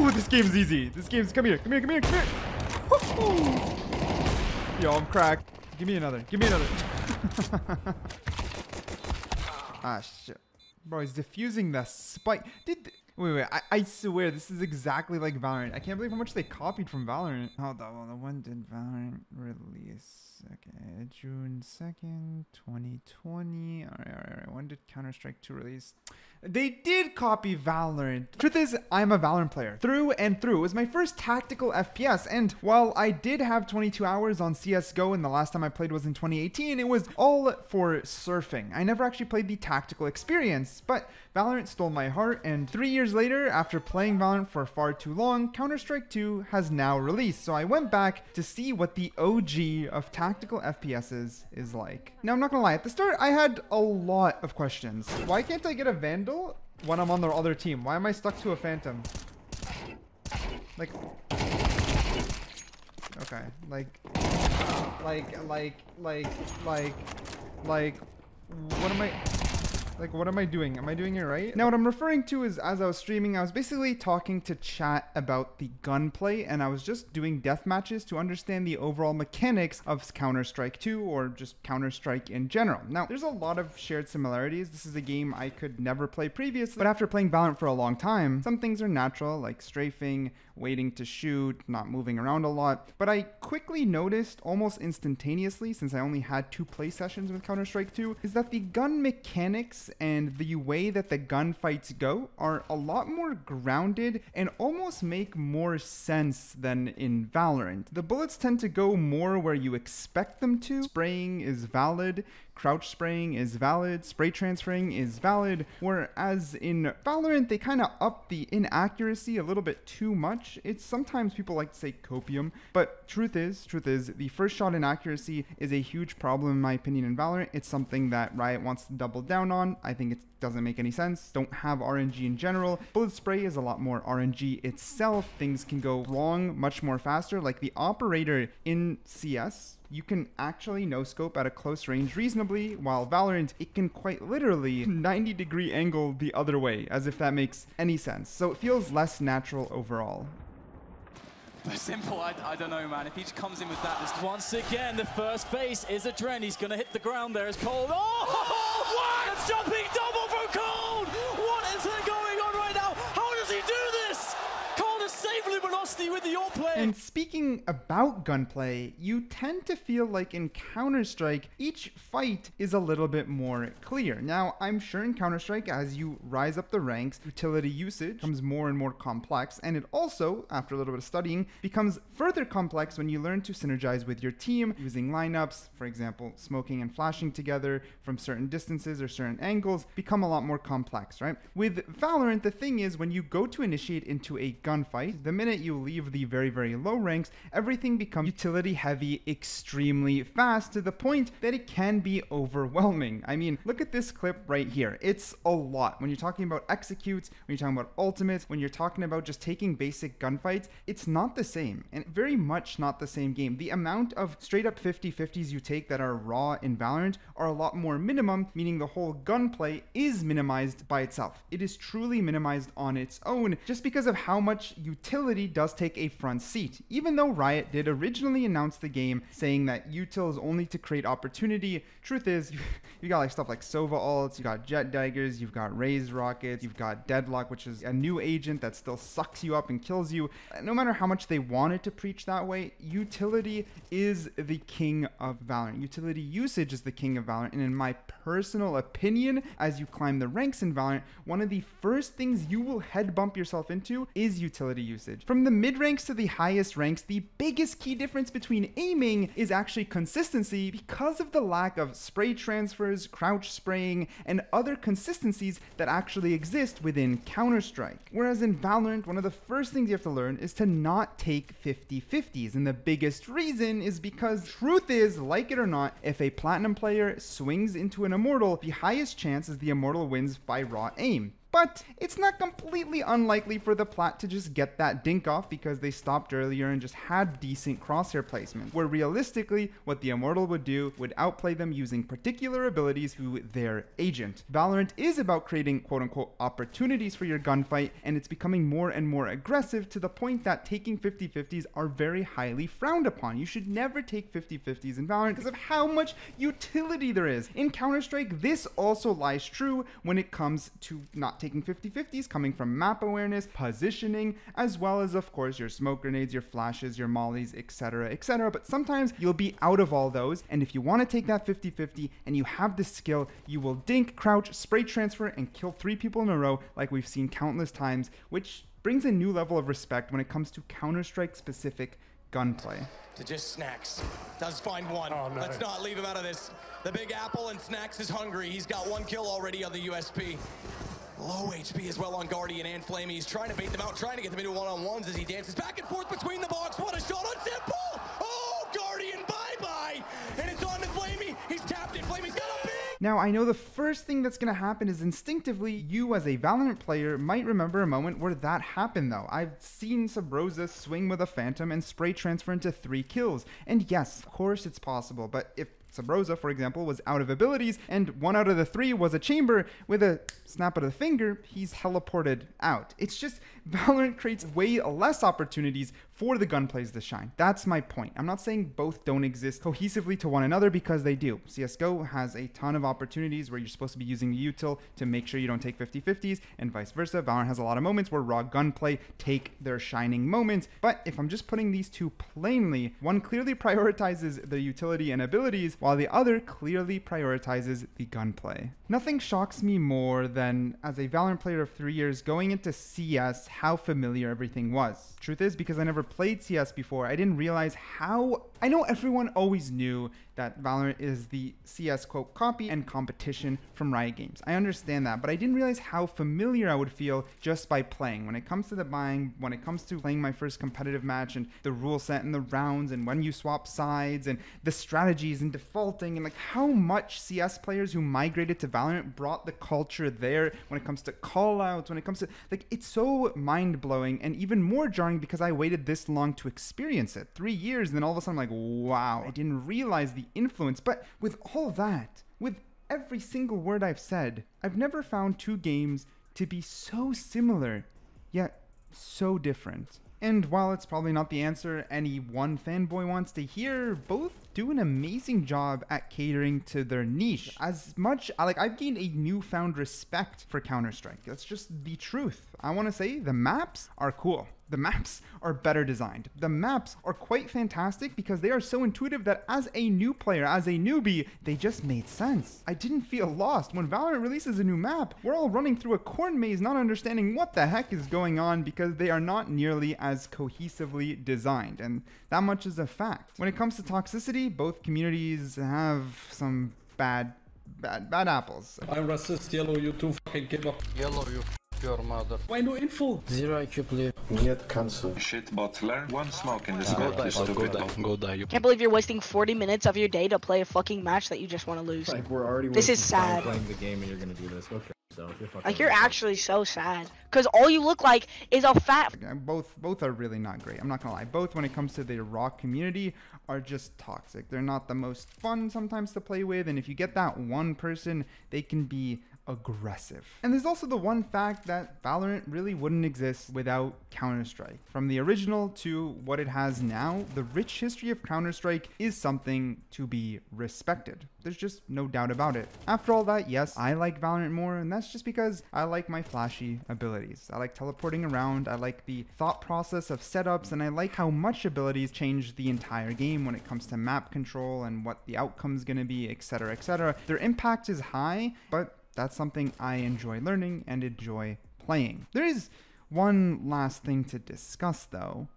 Oh, this game's easy. This game's... Come here. Come here. Come here. Come here. Yo, I'm cracked. Give me another. Give me another. Ah, shit. Bro, he's diffusing the spike. Wait. I swear, this is exactly like Valorant. I can't believe how much they copied from Valorant. Hold on. When did Valorant release? Okay, June 2nd, 2020. All right. When did Counter-Strike 2 release? They did copy Valorant. Truth is, I'm a Valorant player through and through. It was my first tactical FPS, and while I did have 22 hours on CSGO and the last time I played was in 2018, it was all for surfing. I never actually played the tactical experience, but Valorant stole my heart, and 3 years later, after playing Valorant for far too long, Counter-Strike 2 has now released, so I went back to see what the OG of tactical FPSs is like. Now, I'm not gonna lie, at the start, I had a lot of questions. Why can't I get a Vandal when I'm on the other team? Why am I stuck to a Phantom? Like, okay, what am I doing? Am I doing it right? Now, what I'm referring to is, as I was streaming, I was basically talking to chat about the gunplay, and I was just doing death matches to understand the overall mechanics of Counter-Strike 2, or just Counter-Strike in general. Now, there's a lot of shared similarities. This is a game I could never play previously, but after playing Valorant for a long time, some things are natural, like strafing, waiting to shoot, not moving around a lot. But I quickly noticed, almost instantaneously, since I only had 2 play sessions with Counter-Strike 2, is that the gun mechanics and the way that the gunfights go are a lot more grounded and almost make more sense than in Valorant. The bullets tend to go more where you expect them to. Spraying is valid, crouch spraying is valid, spray transferring is valid, whereas in Valorant they kind of up the inaccuracy a little bit too much. It's sometimes people like to say copium, but truth is the first shot inaccuracy is a huge problem in my opinion in Valorant. It's something that Riot wants to double down on. I think it doesn't make any sense. Don't have RNG in general. Bullet spray is a lot more RNG itself. Things can go wrong much more faster. Like the operator in CS, you can actually no-scope at a close range reasonably, while Valorant, it can quite literally 90-degree angle the other way, as if that makes any sense. So it feels less natural overall. Simple, I don't know, man. If he just comes in with that, just once again, the first base is a Dren. He's going to hit the ground there as Cold. Oh, what? A jumping double from Cold! What is going on right now? How does he do this? Cold is saving Luminosity with the all play. And speaking about gunplay, you tend to feel like in Counter-Strike, each fight is a little bit more clear. Now, I'm sure in Counter-Strike, as you rise up the ranks, utility usage becomes more and more complex, and it also, after a little bit of studying, becomes further complex when you learn to synergize with your team using lineups. For example, smoking and flashing together from certain distances or certain angles become a lot more complex, right? With Valorant, the thing is, when you go to initiate into a gunfight, the minute you leave the very, very low ranks, everything becomes utility heavy extremely fast to the point that it can be overwhelming. I mean, look at this clip right here. It's a lot. When you're talking about executes, when you're talking about ultimates, when you're talking about just taking basic gunfights, it's not the same, and very much not the same game. The amount of straight up 50-50s you take that are raw in Valorant are a lot more minimum, meaning the whole gunplay is minimized by itself. It is truly minimized on its own just because of how much utility does take a front seat. Even though Riot did originally announce the game saying that util is only to create opportunity, truth is you got like stuff like Sova ults, you got Jet Daggers, you've got Raze rockets, you've got Deadlock, which is a new agent that still sucks you up and kills you. No matter how much they wanted to preach that way, utility is the king of Valorant. Utility usage is the king of Valorant, and in my personal opinion, as you climb the ranks in Valorant, one of the first things you will head bump yourself into is utility usage. From the mid ranks to the highest ranks, the biggest key difference between aiming is actually consistency because of the lack of spray transfers, crouch spraying, and other consistencies that actually exist within Counter-Strike. Whereas in Valorant, one of the first things you have to learn is to not take 50-50s, and the biggest reason is because truth is, like it or not, if a platinum player swings into an immortal, the highest chance is the immortal wins by raw aim. But it's not completely unlikely for the Plat to just get that dink off because they stopped earlier and just had decent crosshair placement, where realistically what the Immortal would do would outplay them using particular abilities to their agent. Valorant is about creating quote-unquote opportunities for your gunfight, and it's becoming more and more aggressive to the point that taking 50-50s are very highly frowned upon. You should never take 50-50s in Valorant because of how much utility there is. In Counter-Strike, this also lies true when it comes to not taking 50-50s, coming from map awareness, positioning, as well as of course your smoke grenades, your flashes, your mollies, etc, etc. But sometimes you'll be out of all those, and if you want to take that 50-50 and you have the skill, you will dink, crouch, spray transfer, and kill 3 people in a row like we've seen countless times, which brings a new level of respect when it comes to Counter-Strike specific gunplay. To just Snacks. Does find one. Oh, no. Let's not leave him out of this. The Big Apple, and Snacks is hungry. He's got 1 kill already on the USP. Low HP as well on Guardian and Flamey. He's trying to bait them out, trying to get them into one-on-ones as he dances back and forth between the box. What a shot on Simple! Oh, Guardian, bye-bye! And it's on to Flamey. He's tapped it. Flamey's got a big... Now, I know the first thing that's going to happen is instinctively, you as a Valorant player might remember a moment where that happened though. I've seen Sabrosa swing with a Phantom and spray transfer into 3 kills. And yes, of course it's possible, but if Sabrosa, for example, was out of abilities and 1 out of the 3 was a chamber, with a snap of the finger, he's teleported out. It's just Valorant creates way less opportunities for the gunplays to shine. That's my point. I'm not saying both don't exist cohesively to one another, because they do. CSGO has a ton of opportunities where you're supposed to be using the util to make sure you don't take 50-50s, and vice versa. Valorant has a lot of moments where raw gunplay take their shining moments. But if I'm just putting these two plainly, one clearly prioritizes the utility and abilities, while the other clearly prioritizes the gunplay. Nothing shocks me more than, as a Valorant player of 3 years, going into CS, how familiar everything was. Truth is, because I never played CS before, I didn't realize how... I know everyone always knew that Valorant is the CS quote copy and competition from Riot Games. I understand that, but I didn't realize how familiar I would feel just by playing. When it comes to the buying, when it comes to playing my first competitive match, and the rule set and the rounds, and when you swap sides, and the strategies and defaulting, and like how much CS players who migrated to Valorant brought the culture there when it comes to callouts, when it comes to, like, it's so mind-blowing and even more jarring because I waited this long to experience it. 3 years, and then all of a sudden I'm like, wow, I didn't realize the influence. But with all that, with every single word I've said, I've never found 2 games to be so similar, yet so different. And while it's probably not the answer any one fanboy wants to hear, both do an amazing job at catering to their niche. As much, I've gained a newfound respect for Counter-Strike. That's just the truth. I want to say the maps are cool. The maps are better designed. The maps are quite fantastic because they are so intuitive that as a new player, as a newbie, they just made sense. I didn't feel lost. When Valorant releases a new map, we're all running through a corn maze not understanding what the heck is going on because they are not nearly as cohesively designed. And that much is a fact. When it comes to toxicity, both communities have some bad apples. I'm racist, yellow, you too fucking give up. Yellow, you your mother. Why no info? 0 IQ player. Нет, cancel. Shit, but learn one smoke in this map. Go die. Can't believe you're wasting 40 minutes of your day to play a fucking match that you just want to lose. Like, we're already this is sad. playing the game and you're gonna do this. Go kill yourself. You're actually so sad. Cause all you look like is a fat. Both are really not great. I'm not gonna lie. Both, when it comes to the raw community, are just toxic. They're not the most fun sometimes to play with, and if you get that one person, they can be aggressive. And there's also the one fact that Valorant really wouldn't exist without Counter-Strike. From the original to what it has now, the rich history of Counter-Strike is something to be respected. There's just no doubt about it. After all that, yes, I like Valorant more, and that's just because I like my flashy abilities. I like teleporting around, I like the thought process of setups, and I like how much abilities change the entire game when it comes to map control and what the outcome's gonna be, etc, etc. Their impact is high, but that's something I enjoy learning and enjoy playing. There is one last thing to discuss though.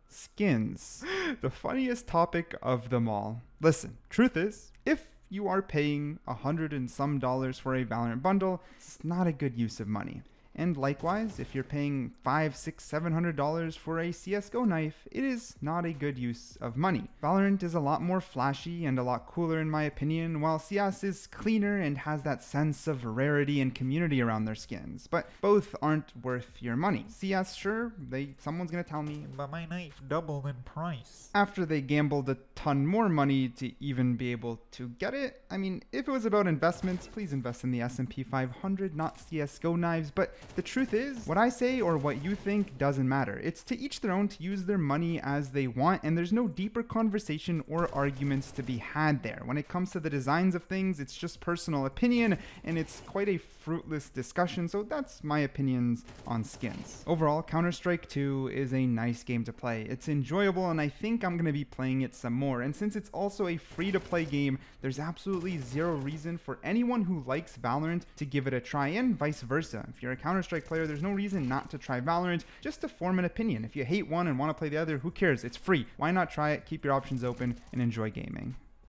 Skins. The funniest topic of them all. Listen, truth is, if you are paying $100 and some for a Valorant bundle, it's not a good use of money. And likewise, if you're paying $500, $600, $700 for a CSGO knife, it is not a good use of money. Valorant is a lot more flashy and a lot cooler in my opinion, while CS is cleaner and has that sense of rarity and community around their skins. But both aren't worth your money. CS, sure, someone's gonna tell me, but my knife doubled in price. After they gambled a ton more money to even be able to get it. I mean, if it was about investments, please invest in the S&P 500, not CSGO knives. But the truth is, what I say or what you think doesn't matter. It's to each their own to use their money as they want, and there's no deeper conversation or arguments to be had there. When it comes to the designs of things, it's just personal opinion, and it's quite a fruitless discussion, so that's my opinions on skins. Overall, Counter-Strike 2 is a nice game to play. It's enjoyable, and I think I'm going to be playing it some more. And since it's also a free-to-play game, there's absolutely zero reason for anyone who likes Valorant to give it a try, and vice versa. If you're a Counter-Strike player, there's no reason not to try Valorant, just to form an opinion. If you hate one and want to play the other, who cares? It's free. Why not try it, keep your options open, and enjoy gaming.